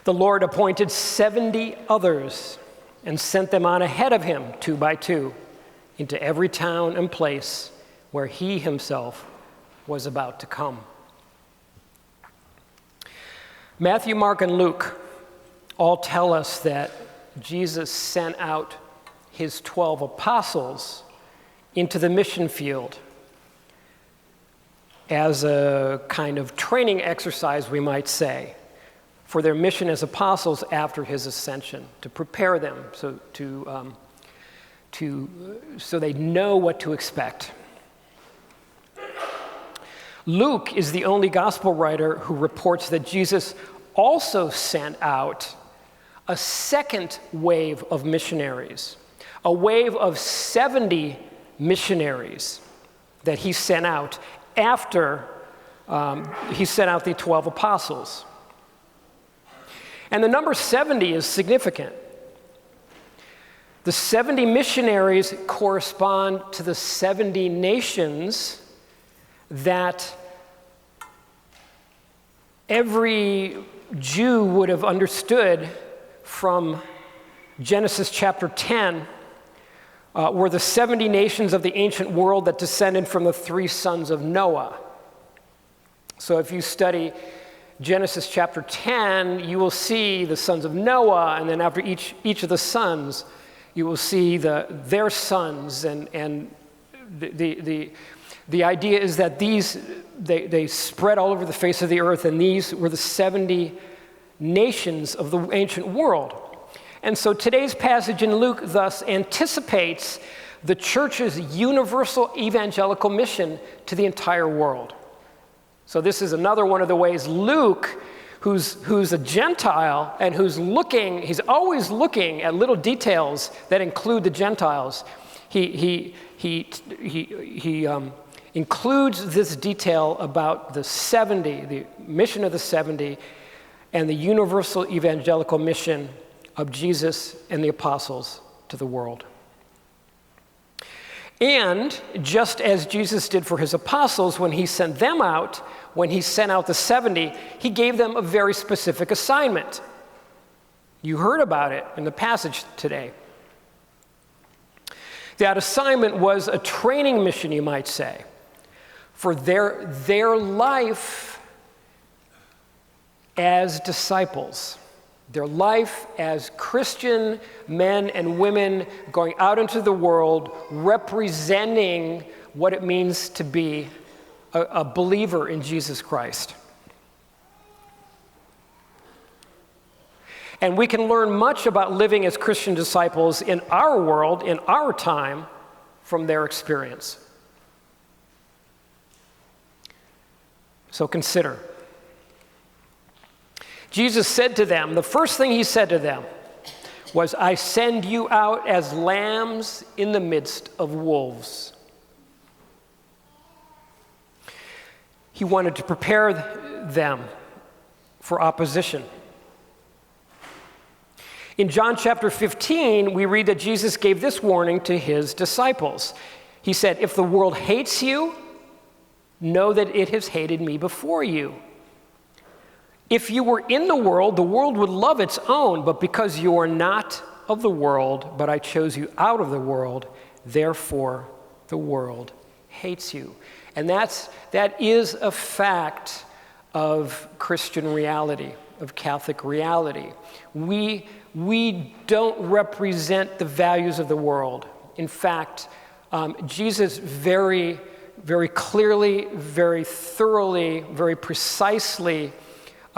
The Lord appointed 70 others and sent them on ahead of him, 2 by 2, into every town and place where he himself was about to come. Matthew, Mark, and Luke all tell us that Jesus sent out his 12 apostles into the mission field as a kind of training exercise, we might say, for their mission as apostles after his ascension, to prepare them so they know what to expect. Luke is the only gospel writer who reports that Jesus also sent out a second wave of missionaries, a wave of 70 missionaries that he sent out after he sent out the 12 apostles. And the number 70 is significant. The 70 missionaries correspond to the 70 nations that every Jew would have understood from Genesis chapter 10, were the 70 nations of the ancient world that descended from the 3 sons of Noah. So if you study Genesis chapter 10, you will see the sons of Noah, and then after each of the sons, you will see their sons, and the idea is that they spread all over the face of the earth, and these were the 70 nations of the ancient world. And so today's passage in Luke thus anticipates the church's universal evangelical mission to the entire world. So this is another one of the ways Luke, who's a Gentile and he's always looking at little details that include the Gentiles. He includes this detail about the 70, the mission of the 70, and the universal evangelical mission of Jesus and the apostles to the world. And just as Jesus did for his apostles when he sent them out, when he sent out the 70, he gave them a very specific assignment. You heard about it in the passage today. That assignment was a training mission, you might say, for their life as disciples, their life as Christian men and women going out into the world, representing what it means to be a believer in Jesus Christ. And we can learn much about living as Christian disciples in our world, in our time, from their experience. So consider. Jesus said to them, the first thing he said to them was, "I send you out as lambs in the midst of wolves." He wanted to prepare them for opposition. In John chapter 15, we read that Jesus gave this warning to his disciples. He said, "If the world hates you, know that it has hated me before you. If you were in the world would love its own, but because you are not of the world, but I chose you out of the world, therefore the world hates you." And that is a fact of Christian reality, of Catholic reality. We don't represent the values of the world. In fact, Jesus very, very clearly, very thoroughly, very precisely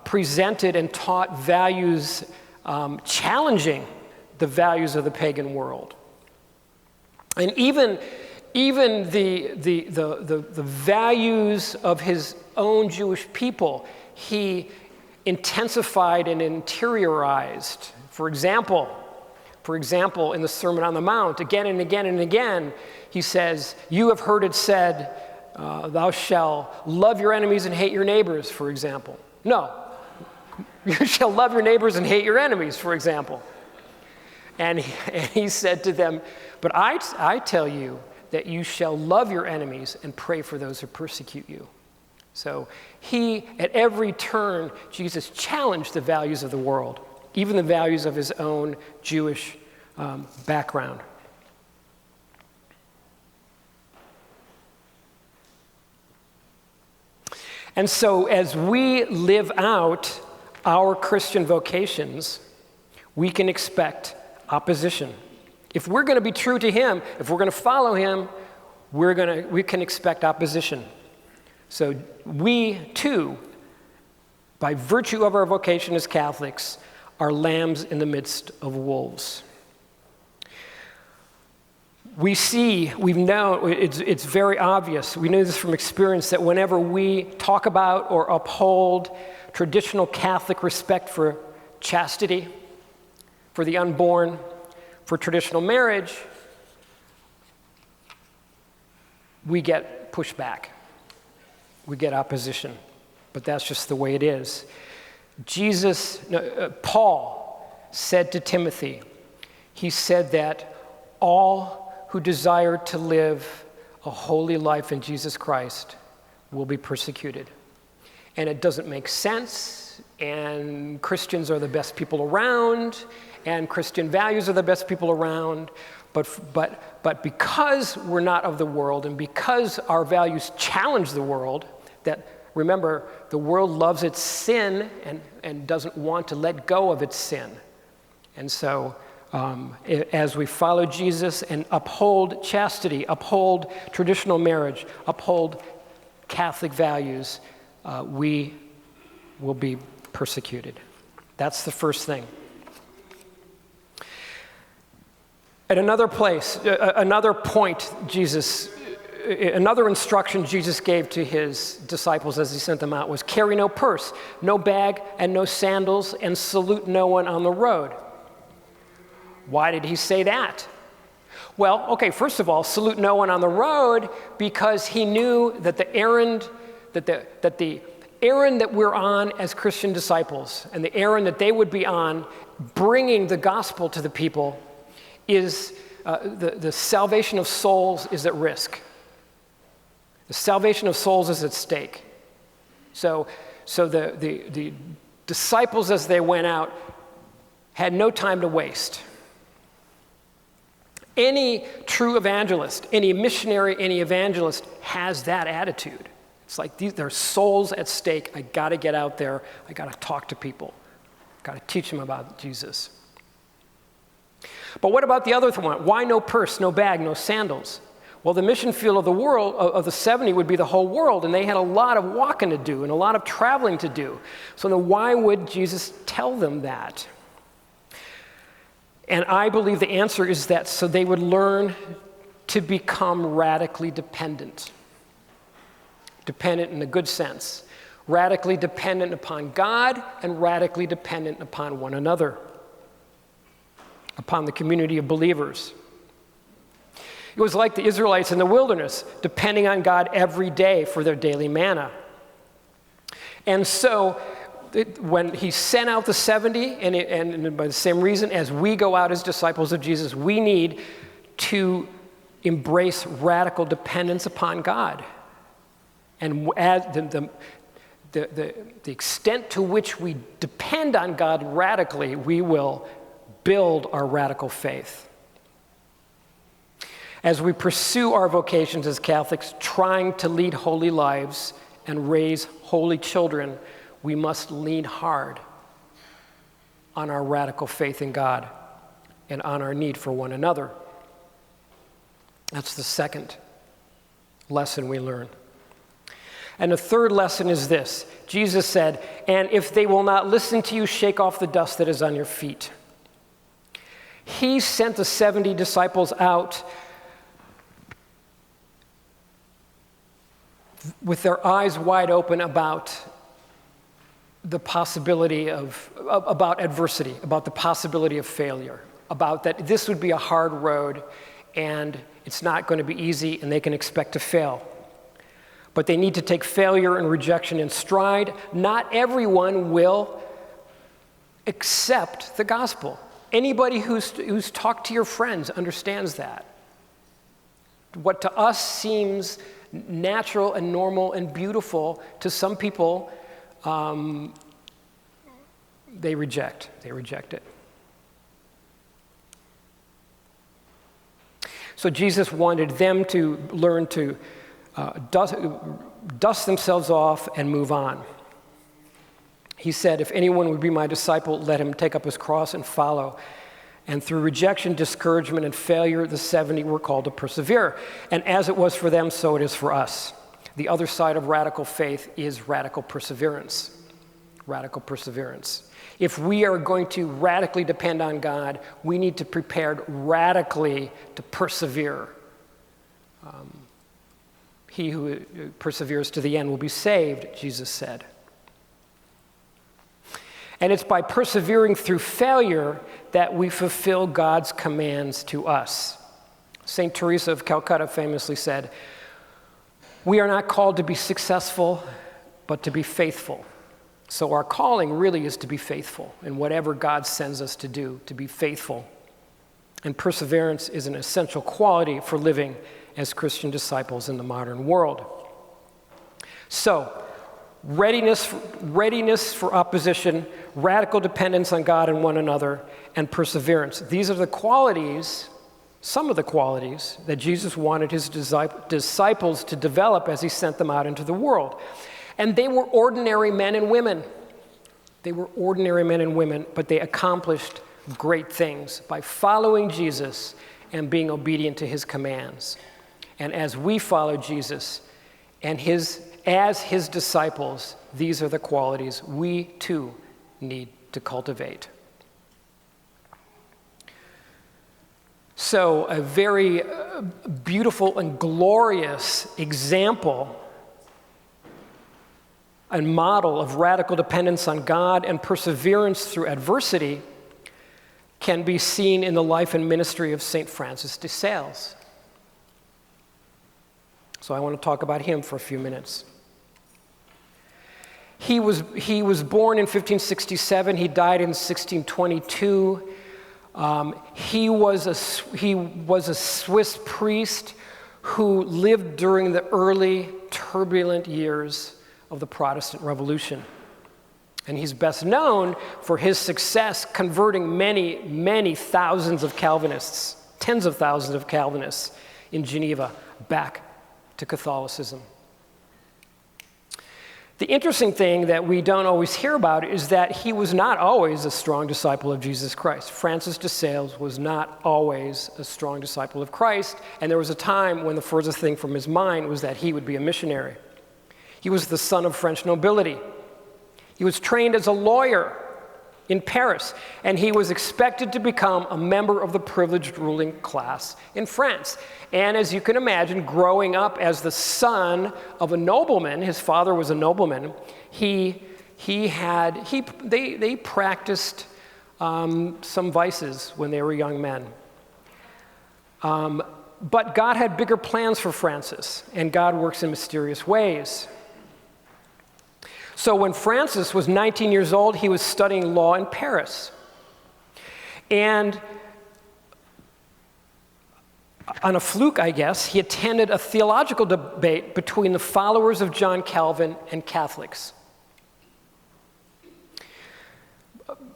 presented and taught values challenging the values of the pagan world. And even the values of his own Jewish people, he intensified and interiorized. For example, in the Sermon on the Mount, again and again and again, he says, "You have heard it said, thou shalt love your enemies and hate your neighbors," for example. No, you shall love your neighbors and hate your enemies, for example. And he said to them, "But I tell you that you shall love your enemies and pray for those who persecute you." So at every turn, Jesus challenged the values of the world, even the values of his own Jewish background. And so as we live out our Christian vocations, we can expect opposition. If we're going to be true to him, if we're going to follow him, we can expect opposition. So we, too, by virtue of our vocation as Catholics, are lambs in the midst of wolves. We've known, it's very obvious, we know this from experience, that whenever we talk about or uphold traditional Catholic respect for chastity, for the unborn, for traditional marriage, we get pushback. We get opposition. But that's just the way it is. Paul said to Timothy, he said that all who desire to live a holy life in Jesus Christ will be persecuted. And it doesn't make sense, and Christians are the best people around, and Christian values are the best people around, but because we're not of the world, and because our values challenge the world, that, remember, the world loves its sin and doesn't want to let go of its sin. And so, as we follow Jesus and uphold chastity, uphold traditional marriage, uphold Catholic values, we will be persecuted. That's the first thing. At another place, another point another instruction Jesus gave to his disciples as he sent them out was carry no purse, no bag, and no sandals, and salute no one on the road. Why did he say that? Well, okay, first of all, salute no one on the road because he knew that the errand that we're on as Christian disciples and the errand that they would be on bringing the gospel to the people is the salvation of souls is at risk. The salvation of souls is at stake. So the disciples, as they went out, had no time to waste. Any true evangelist, any missionary, any evangelist has that attitude. It's like there are souls at stake. I got to get out there. I got to talk to people. Got to teach them about Jesus. But what about the other one? Why no purse, no bag, no sandals? Well, the mission field of the world, of the 70, would be the whole world, and they had a lot of walking to do and a lot of traveling to do. So then why would Jesus tell them that? And I believe the answer is that so they would learn to become radically dependent. Dependent in a good sense. Radically dependent upon God and radically dependent upon one another. Upon the community of believers. It was like the Israelites in the wilderness, depending on God every day for their daily manna. And so when he sent out the 70, and by the same reason, as we go out as disciples of Jesus, we need to embrace radical dependence upon God. And as the extent to which we depend on God radically, we will build our radical faith. As we pursue our vocations as Catholics, trying to lead holy lives and raise holy children, we must lean hard on our radical faith in God and on our need for one another. That's the second lesson we learn. And the third lesson is this. Jesus said, "And if they will not listen to you, shake off the dust that is on your feet." He sent the 70 disciples out with their eyes wide open about the possibility about adversity, about the possibility of failure, about that this would be a hard road and it's not going to be easy and they can expect to fail. But they need to take failure and rejection in stride. Not everyone will accept the gospel. Anybody who's talked to your friends understands that. What to us seems natural and normal and beautiful. To some people, they reject it. So Jesus wanted them to learn to dust themselves off and move on. He said, if anyone would be my disciple, let him take up his cross and follow. And through rejection, discouragement, and failure, the 70 were called to persevere. And as it was for them, so it is for us. The other side of radical faith is radical perseverance. Radical perseverance. If we are going to radically depend on God, we need to prepare radically to persevere. He who perseveres to the end will be saved, Jesus said. And it's by persevering through failure that we fulfill God's commands to us. St. Teresa of Calcutta famously said, "We are not called to be successful, but to be faithful." So our calling really is to be faithful in whatever God sends us to do, to be faithful. And perseverance is an essential quality for living as Christian disciples in the modern world. So, readiness for opposition, radical dependence on God and one another, and perseverance. These are the qualities, some of the qualities, that Jesus wanted his disciples to develop as he sent them out into the world. And they were ordinary men and women. They were ordinary men and women, but they accomplished great things by following Jesus and being obedient to his commands. And as we follow Jesus and as his disciples, these are the qualities we too need to cultivate. So, a very beautiful and glorious example and model of radical dependence on God and perseverance through adversity can be seen in the life and ministry of St. Francis de Sales. So I want to talk about him for a few minutes. He was born in 1567. He died in 1622. He was a Swiss priest who lived during the early turbulent years of the Protestant Revolution. And he's best known for his success converting many, many thousands of Calvinists, tens of thousands of Calvinists in Geneva back to Catholicism. The interesting thing that we don't always hear about is that he was not always a strong disciple of Jesus Christ. Francis de Sales was not always a strong disciple of Christ, and there was a time when the furthest thing from his mind was that he would be a missionary. He was the son of French nobility. He was trained as a lawyer in Paris, and he was expected to become a member of the privileged ruling class in France. And as you can imagine, growing up as the son of a nobleman, his father was a nobleman, they practiced some vices when they were young men. But God had bigger plans for Francis, and God works in mysterious ways. So when Francis was 19 years old, he was studying law in Paris. And on a fluke, I guess, he attended a theological debate between the followers of John Calvin and Catholics.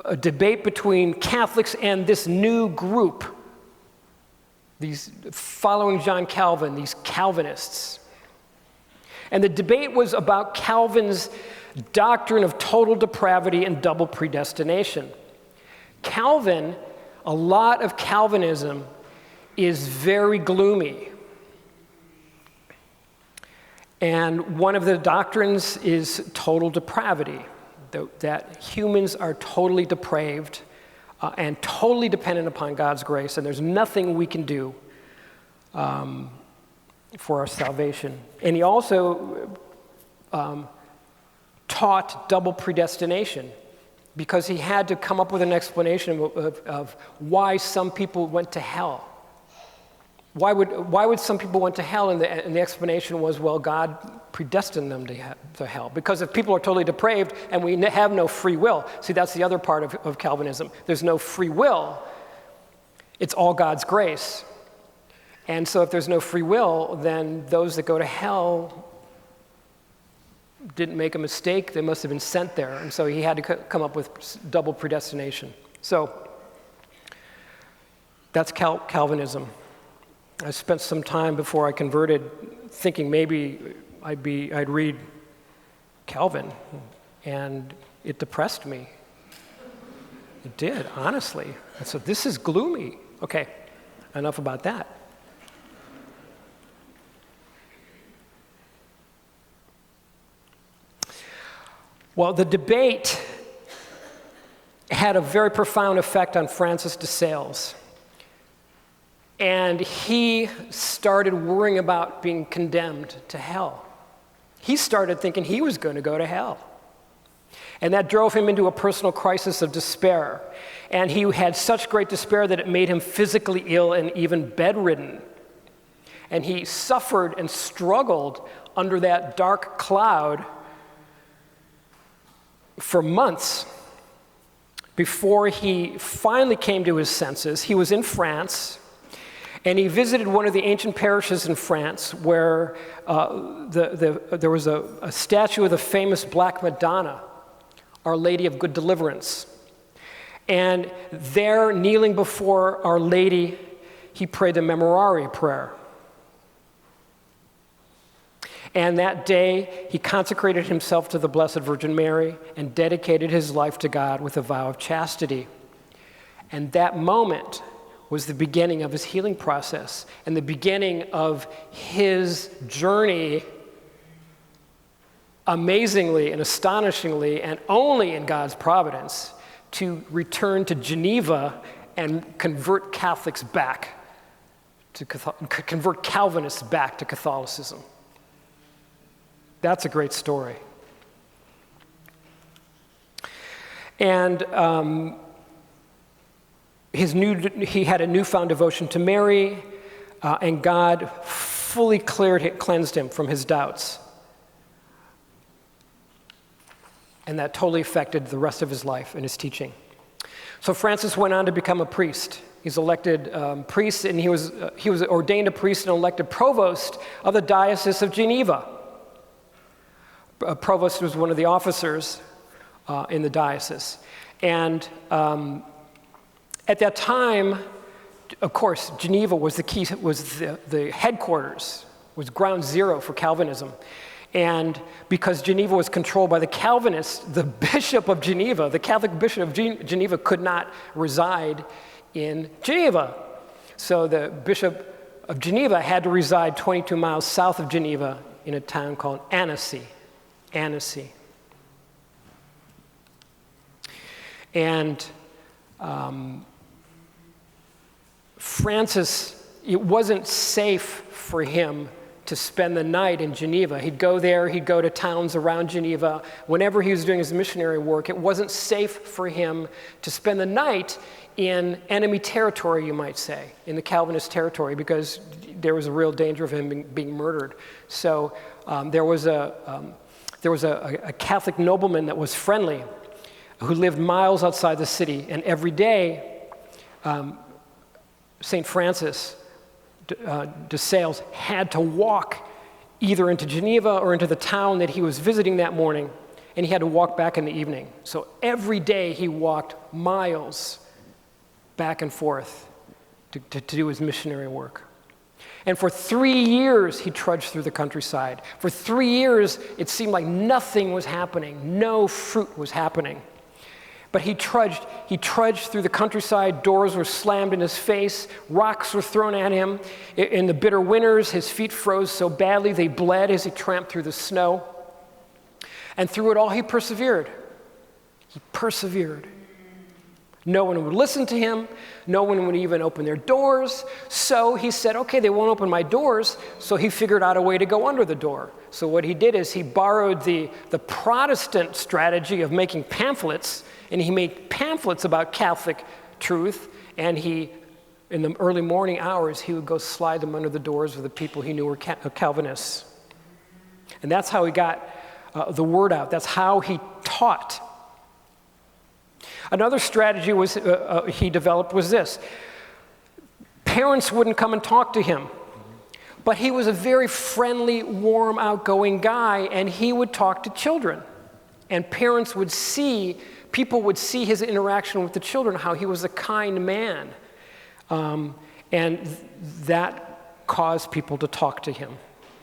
A debate between Catholics and this new group, these following John Calvin, these Calvinists. And the debate was about Calvin's doctrine of total depravity and double predestination. Calvin, a lot of Calvinism is very gloomy. And one of the doctrines is total depravity, that humans are totally depraved and totally dependent upon God's grace, and there's nothing we can do for our salvation. And he also taught double predestination because he had to come up with an explanation of why some people went to hell. Why would some people went to hell? And the explanation was, well, God predestined them to hell. Because if people are totally depraved and we have no free will, see, that's the other part of Calvinism. There's no free will. It's all God's grace. And so if there's no free will, then those that go to hell didn't make a mistake. They must have been sent there. And so he had to come up with double predestination. So that's Calvinism. I spent some time before I converted thinking maybe I'd read Calvin, and it depressed me. It did, honestly. I said, this is gloomy. Okay, enough about that. Well, the debate had a very profound effect on Francis de Sales. And he started worrying about being condemned to hell. He started thinking he was going to go to hell. And that drove him into a personal crisis of despair. And he had such great despair that it made him physically ill and even bedridden. And he suffered and struggled under that dark cloud for months before he finally came to his senses. He was in France, and he visited one of the ancient parishes in France where there was a statue of the famous Black Madonna, Our Lady of Good Deliverance. And there, kneeling before Our Lady, he prayed the Memorare prayer. And that day, he consecrated himself to the Blessed Virgin Mary and dedicated his life to God with a vow of chastity. And that moment was the beginning of his healing process and the beginning of his journey, amazingly and astonishingly, and only in God's providence, to return to Geneva and convert Catholics back to convert Calvinists back to Catholicism. That's a great story. And he had a newfound devotion to Mary, and God fully cleansed him from his doubts. And that totally affected the rest of his life and his teaching. So Francis went on to become a priest. He's elected priest, and he was ordained a priest and elected provost of the Diocese of Geneva. Provost was one of the officers in the diocese. And at that time, of course, Geneva was the headquarters, was ground zero for Calvinism. And because Geneva was controlled by the Calvinists, the Bishop of Geneva, the Catholic Bishop of Geneva, could not reside in Geneva. So the Bishop of Geneva had to reside 22 miles south of Geneva in a town called Annecy. And Francis, it wasn't safe for him to spend the night in Geneva. He'd go there, he'd go to towns around Geneva. Whenever he was doing his missionary work, it wasn't safe for him to spend the night in enemy territory, you might say, in the Calvinist territory, because there was a real danger of him being murdered. So there was a Catholic nobleman that was friendly, who lived miles outside the city, and every day, St. Francis de Sales had to walk either into Geneva or into the town that he was visiting that morning, and he had to walk back in the evening. So every day he walked miles back and forth to do his missionary work. And for 3 years, he trudged through the countryside. For 3 years, it seemed like nothing was happening. No fruit was happening. But he trudged through the countryside. Doors were slammed in his face. Rocks were thrown at him. In the bitter winters, his feet froze so badly they bled as he tramped through the snow. And through it all, he persevered. He persevered. No one would listen to him. No one would even open their doors. So he said, okay, they won't open my doors. So he figured out a way to go under the door. So what he did is he borrowed the Protestant strategy of making pamphlets, and he made pamphlets about Catholic truth, and in the early morning hours, he would go slide them under the doors of the people he knew were Calvinists. And that's how he got the word out. That's how he taught. Another strategy he developed was this. Parents wouldn't come and talk to him But he was a very friendly, warm, outgoing guy, and he would talk to children. And people would see his interaction with the children, how he was a kind man. And that caused people to talk to him.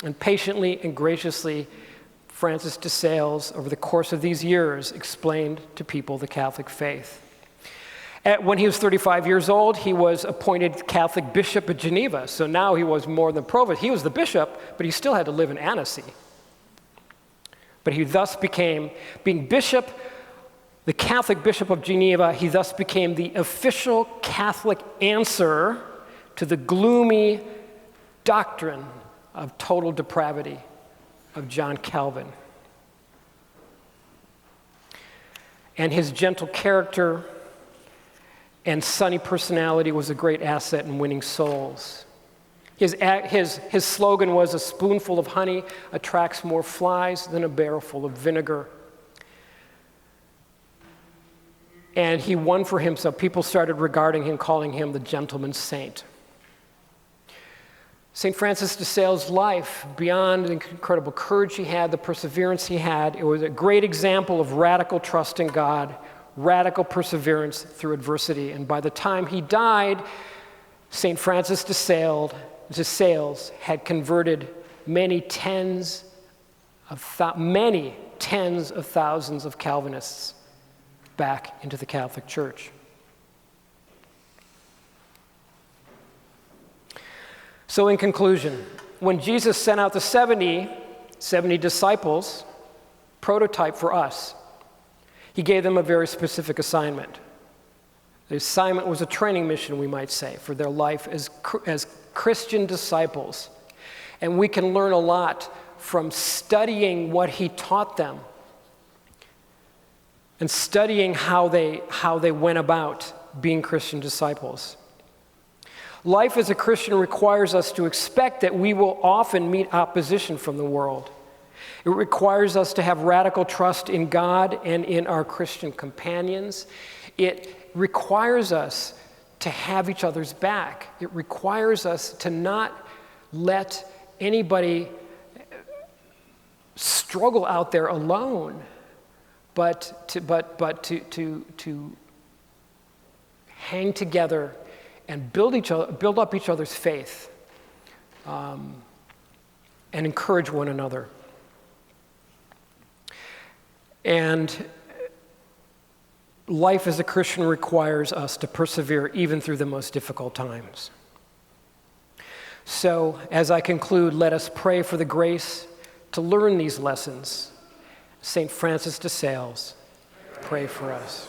And patiently and graciously, Francis de Sales, over the course of these years, explained to people the Catholic faith. When he was 35 years old, he was appointed Catholic bishop at Geneva. So now he was more than provost. He was the bishop, but he still had to live in Annecy. But he thus became, being bishop, the Catholic bishop of Geneva, he thus became the official Catholic answer to the gloomy doctrine of total depravity of John Calvin. And his gentle character and sunny personality was a great asset in winning souls. His slogan was, "A spoonful of honey attracts more flies than a barrelful of vinegar." And he won for himself. People started regarding him, calling him the gentleman's saint. St. Francis de Sales' life, beyond the incredible courage he had, the perseverance he had, it was a great example of radical trust in God, radical perseverance through adversity. And by the time he died, St. Francis de Sales had converted many tens of thousands of Calvinists back into the Catholic Church. So in conclusion, when Jesus sent out the 70 disciples, prototype for us, he gave them a very specific assignment. The assignment was a training mission, we might say, for their life as Christian disciples. And we can learn a lot from studying what he taught them and studying how they went about being Christian disciples. Life as a Christian requires us to expect that we will often meet opposition from the world. It requires us to have radical trust in God and in our Christian companions. It requires us to have each other's back. It requires us to not let anybody struggle out there alone, but to hang together and build up each other's faith, and encourage one another. And life as a Christian requires us to persevere even through the most difficult times. So, as I conclude, let us pray for the grace to learn these lessons. St. Francis de Sales, pray for us.